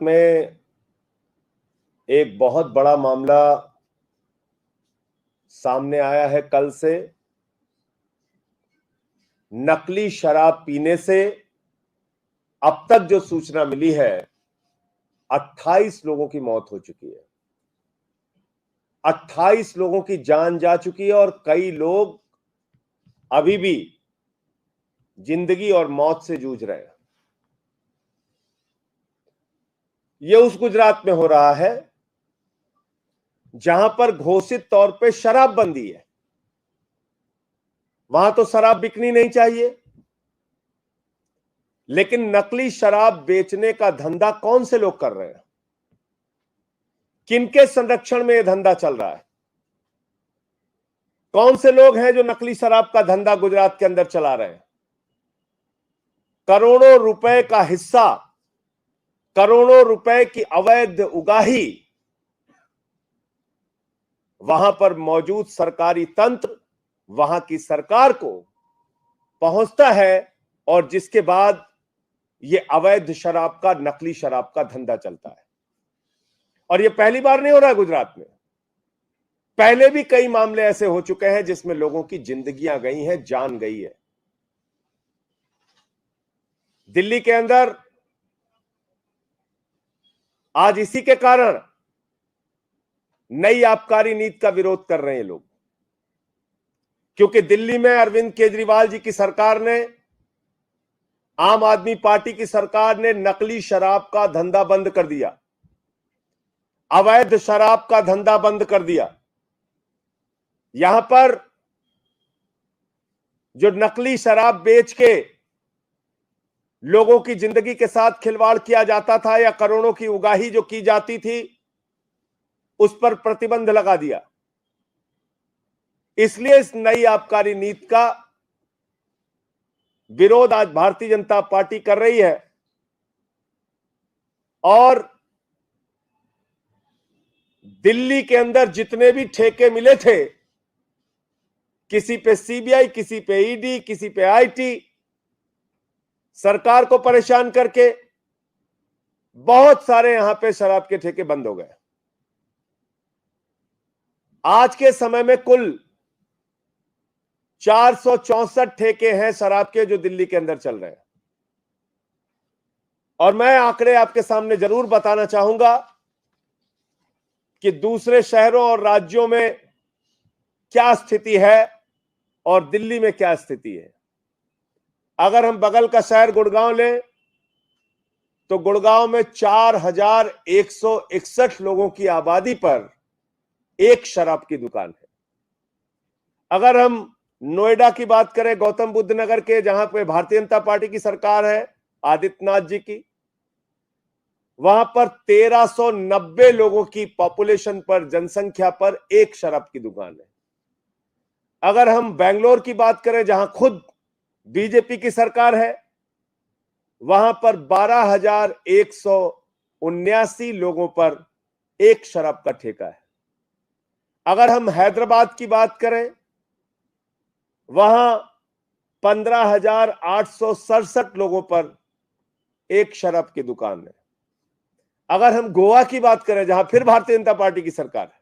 में एक बहुत बड़ा मामला सामने आया है कल से। नकली शराब पीने से अब तक जो सूचना मिली है 28 लोगों की मौत हो चुकी है। 28 लोगों की जान जा चुकी है और कई लोग अभी भी जिंदगी और मौत से जूझ रहे हैं। यह उस गुजरात में हो रहा है जहां पर घोषित तौर पे शराबबंदी है। वहां तो शराब बिकनी नहीं चाहिए, लेकिन नकली शराब बेचने का धंधा कौन से लोग कर रहे हैं? किनके संरक्षण में यह धंधा चल रहा है? कौन से लोग हैं जो नकली शराब का धंधा गुजरात के अंदर चला रहे हैं? करोड़ों रुपए का हिस्सा, करोड़ों रुपए की अवैध उगाही वहां पर मौजूद सरकारी तंत्र, वहां की सरकार को पहुंचता है और जिसके बाद यह अवैध शराब का, नकली शराब का धंधा चलता है। और यह पहली बार नहीं हो रहा है गुजरात में। पहले भी कई मामले ऐसे हो चुके हैं जिसमें लोगों की जिंदगियां गई हैं, जान गई है। दिल्ली के अंदर आज इसी के कारण नई आबकारी नीति का विरोध कर रहे हैं लोग, क्योंकि दिल्ली में अरविंद केजरीवाल जी की सरकार ने, आम आदमी पार्टी की सरकार ने नकली शराब का धंधा बंद कर दिया, अवैध शराब का धंधा बंद कर दिया। यहां पर जो नकली शराब बेच के लोगों की जिंदगी के साथ खिलवाड़ किया जाता था या करोड़ों की उगाही जो की जाती थी, उस पर प्रतिबंध लगा दिया। इसलिए इस नई आबकारी नीति का विरोध आज भारतीय जनता पार्टी कर रही है। और दिल्ली के अंदर जितने भी ठेके मिले थे, किसी पे सीबीआई, किसी पे ईडी, किसी पे आईटी, सरकार को परेशान करके बहुत सारे यहां पे शराब के ठेके बंद हो गए। आज के समय में कुल 464 ठेके हैं शराब के जो दिल्ली के अंदर चल रहे हैं। और मैं आंकड़े आपके सामने जरूर बताना चाहूंगा कि दूसरे शहरों और राज्यों में क्या स्थिति है और दिल्ली में क्या स्थिति है। अगर हम बगल का शहर गुड़गांव लें तो गुड़गांव में 4161 लोगों की आबादी पर एक शराब की दुकान है। अगर हम नोएडा की बात करें, गौतम बुद्ध नगर के, जहां पे भारतीय जनता पार्टी की सरकार है, आदित्यनाथ जी की, वहां पर 1390 लोगों की पॉपुलेशन पर, जनसंख्या पर एक शराब की दुकान है। अगर हम बेंगलोर की बात करें, जहां खुद बीजेपी की सरकार है, वहां पर 12,179 लोगों पर एक शराब का ठेका है। अगर हम हैदराबाद की बात करें, वहां 15,867 लोगों पर एक शराब की दुकान है। अगर हम गोवा की बात करें, जहां फिर भारतीय जनता पार्टी की सरकार है,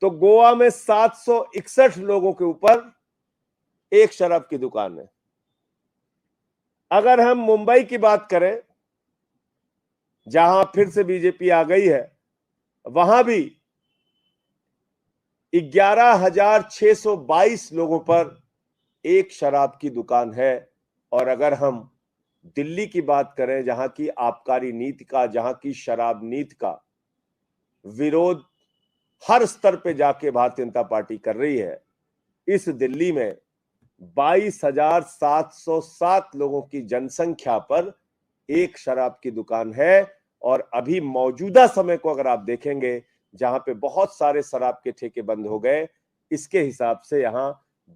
तो गोवा में 761 लोगों के ऊपर एक शराब की दुकान है। अगर हम मुंबई की बात करें, जहां फिर से बीजेपी आ गई है, वहां भी 11,622 लोगों पर एक शराब की दुकान है। और अगर हम दिल्ली की बात करें, जहां की आबकारी नीति का, जहां की शराब नीति का विरोध हर स्तर पे जाके भारतीय जनता पार्टी कर रही है, इस दिल्ली में 22,707 लोगों की जनसंख्या पर एक शराब की दुकान है। और अभी मौजूदा समय को अगर आप देखेंगे, जहां पे बहुत सारे शराब के ठेके बंद हो गए, इसके हिसाब से यहां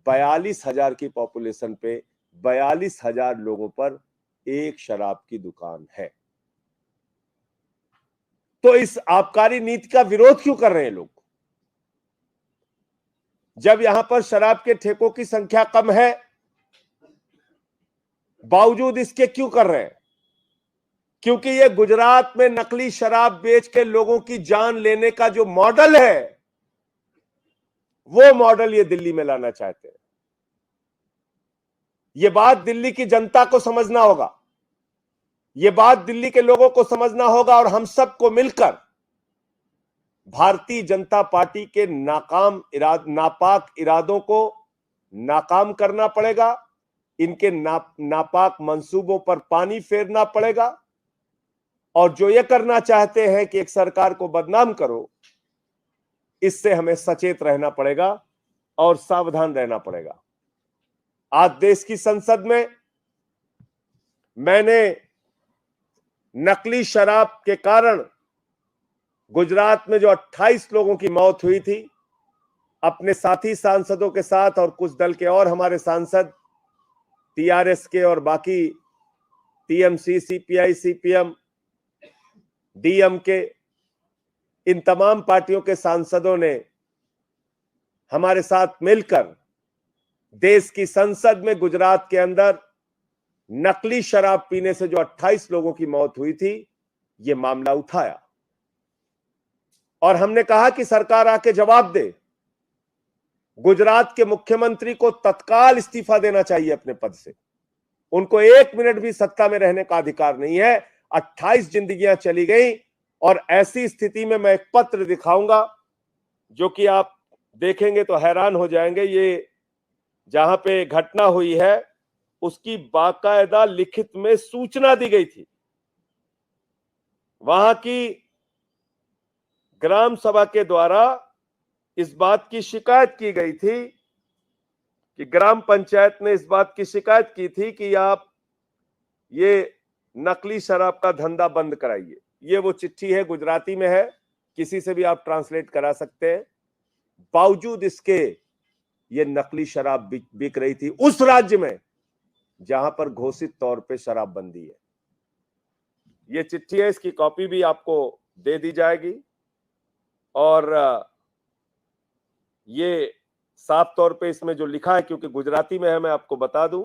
42,000 की पॉपुलेशन पे 42,000 लोगों पर एक शराब की दुकान है। तो इस आबकारी नीति का विरोध क्यों कर रहे हैं लोग, जब यहां पर शराब के ठेकों की संख्या कम है? बावजूद इसके क्यों कर रहे हैं? क्योंकि ये गुजरात में नकली शराब बेच के लोगों की जान लेने का जो मॉडल है, वो मॉडल ये दिल्ली में लाना चाहते हैं। ये बात दिल्ली की जनता को समझना होगा, ये बात दिल्ली के लोगों को समझना होगा, और हम सबको मिलकर भारतीय जनता पार्टी के नापाक इरादों को नाकाम करना पड़ेगा। इनके नापाक मंसूबों पर पानी फेरना पड़ेगा, और जो ये करना चाहते हैं कि एक सरकार को बदनाम करो, इससे हमें सचेत रहना पड़ेगा और सावधान रहना पड़ेगा। आज देश की संसद में मैंने नकली शराब के कारण गुजरात में जो 28 लोगों की मौत हुई थी, अपने साथी सांसदों के साथ और कुछ दल के और हमारे सांसद टीआरएस के और बाकी टीएमसी, सीपीआई, सीपीएम, डीएम के, इन तमाम पार्टियों के सांसदों ने हमारे साथ मिलकर देश की संसद में गुजरात के अंदर नकली शराब पीने से जो 28 लोगों की मौत हुई थी, यह मामला उठाया और हमने कहा कि सरकार आके जवाब दे। गुजरात के मुख्यमंत्री को तत्काल इस्तीफा देना चाहिए अपने पद से। उनको 1 मिनट भी सत्ता में रहने का अधिकार नहीं है। 28 जिंदगियां चली गई, और ऐसी स्थिति में मैं एक पत्र दिखाऊंगा जो कि आप देखेंगे तो हैरान हो जाएंगे। ये जहां पे घटना हुई है उसकी बाकायदा लिखित में सूचना दी गई थी। वहां की ग्राम सभा के द्वारा इस बात की शिकायत की गई थी कि ग्राम पंचायत ने इस बात की शिकायत की थी कि आप ये नकली शराब का धंधा बंद कराइए। ये वो चिट्ठी है, गुजराती में है, किसी से भी आप ट्रांसलेट करा सकते हैं। बावजूद इसके ये नकली शराब बिक रही थी उस राज्य में जहां पर घोषित तौर पे शराबबंदी है। ये चिट्ठी है, इसकी कॉपी भी आपको दे दी जाएगी, और ये साफ तौर पे इसमें जो लिखा है, क्योंकि गुजराती में है, मैं आपको बता दूं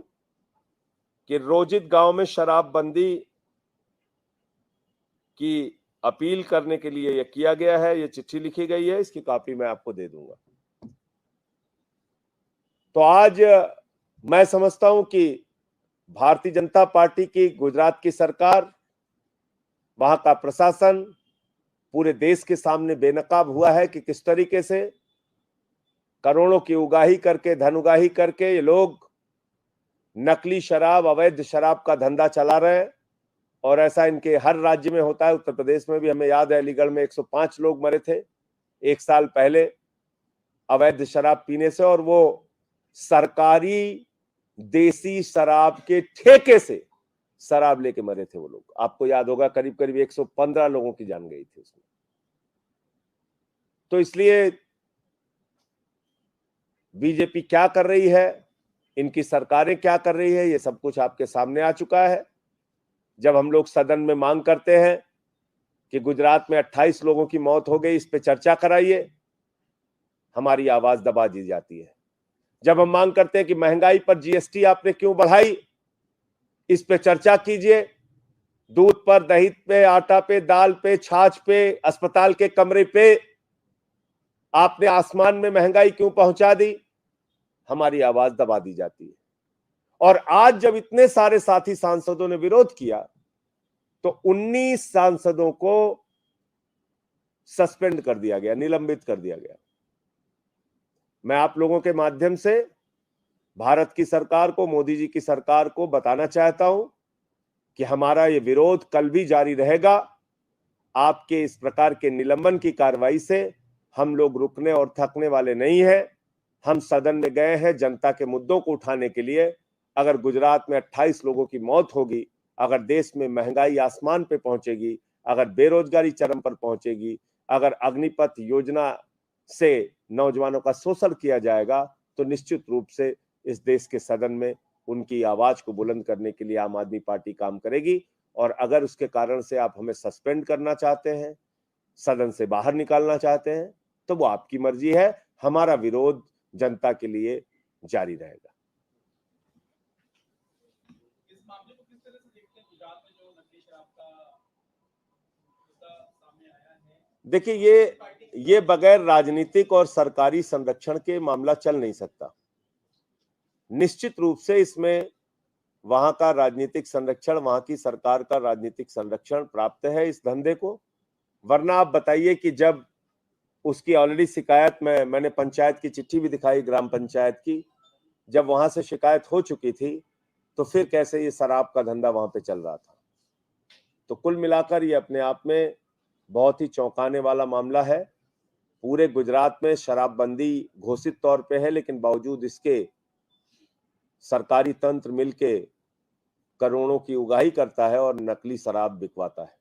कि रोजित गांव में शराबबंदी की अपील करने के लिए यह किया गया है। यह चिट्ठी लिखी गई है, इसकी कॉपी मैं आपको दे दूंगा। तो आज मैं समझता हूं कि भारतीय जनता पार्टी की गुजरात की सरकार, वहां का प्रशासन पूरे देश के सामने बेनकाब हुआ है कि किस तरीके से करोड़ों की उगाही करके, धन उगाही करके ये लोग नकली शराब, अवैध शराब का धंधा चला रहे हैं। और ऐसा इनके हर राज्य में होता है। उत्तर प्रदेश में भी हमें याद है, अलीगढ़ में 105 लोग मरे थे 1 साल पहले अवैध शराब पीने से, और वो सरकारी देसी शराब के ठेके से शराब लेके मरे थे वो लोग। आपको याद होगा, करीब करीब 115 लोगों की जान गई थी उसमें। तो इसलिए बीजेपी क्या कर रही है, इनकी सरकारें क्या कर रही है, ये सब कुछ आपके सामने आ चुका है। जब हम लोग सदन में मांग करते हैं कि गुजरात में 28 लोगों की मौत हो गई, इस पे चर्चा कराइए, हमारी आवाज दबा दी जाती है। जब हम मांग करते हैं कि महंगाई पर जीएसटी आपने क्यों बढ़ाई, इस पे चर्चा कीजिए। दूध पर, दही पे, आटा पे, दाल पे, छाछ पे, अस्पताल के कमरे पे आपने आसमान में महंगाई क्यों पहुंचा दी, हमारी आवाज दबा दी जाती है। और आज जब इतने सारे साथी सांसदों ने विरोध किया तो 19 सांसदों को सस्पेंड कर दिया गया, निलंबित कर दिया गया। मैं आप लोगों के माध्यम से भारत की सरकार को, मोदी जी की सरकार को बताना चाहता हूं कि हमारा ये विरोध कल भी जारी रहेगा। आपके इस प्रकार के निलंबन की कार्रवाई से हम लोग रुकने और थकने वाले नहीं हैं। हम सदन में गए हैं जनता के मुद्दों को उठाने के लिए। अगर गुजरात में 28 लोगों की मौत होगी, अगर देश में महंगाई आसमान पे पहुंचेगी, अगर बेरोजगारी चरम पर पहुंचेगी, अगर अग्निपथ योजना से नौजवानों का शोषण किया जाएगा, तो निश्चित रूप से इस देश के सदन में उनकी आवाज को बुलंद करने के लिए आम आदमी पार्टी काम करेगी। और अगर उसके कारण से आप हमें सस्पेंड करना चाहते हैं, सदन से बाहर निकालना चाहते हैं, तो वो आपकी मर्जी है। हमारा विरोध जनता के लिए जारी रहेगा। इस मामले को किस तरह से देखते हैं? गुजरात में जो नकली शराब का देखिए, ये बगैर राजनीतिक और सरकारी संरक्षण के मामला चल नहीं सकता। निश्चित रूप से इसमें वहां का राजनीतिक संरक्षण, वहां की सरकार का राजनीतिक संरक्षण प्राप्त है इस धंधे को। वरना आप बताइए कि जब उसकी ऑलरेडी शिकायत मैंने पंचायत की चिट्ठी भी दिखाई, ग्राम पंचायत की, जब वहां से शिकायत हो चुकी थी, तो फिर कैसे ये शराब का धंधा वहां पे चल रहा था। तो कुल मिलाकर ये अपने आप में बहुत ही चौंकाने वाला मामला है। पूरे गुजरात में शराबबंदी घोषित तौर पे है, लेकिन बावजूद इसके सरकारी तंत्र मिलके करोड़ों की उगाही करता है और नकली शराब बिकवाता है।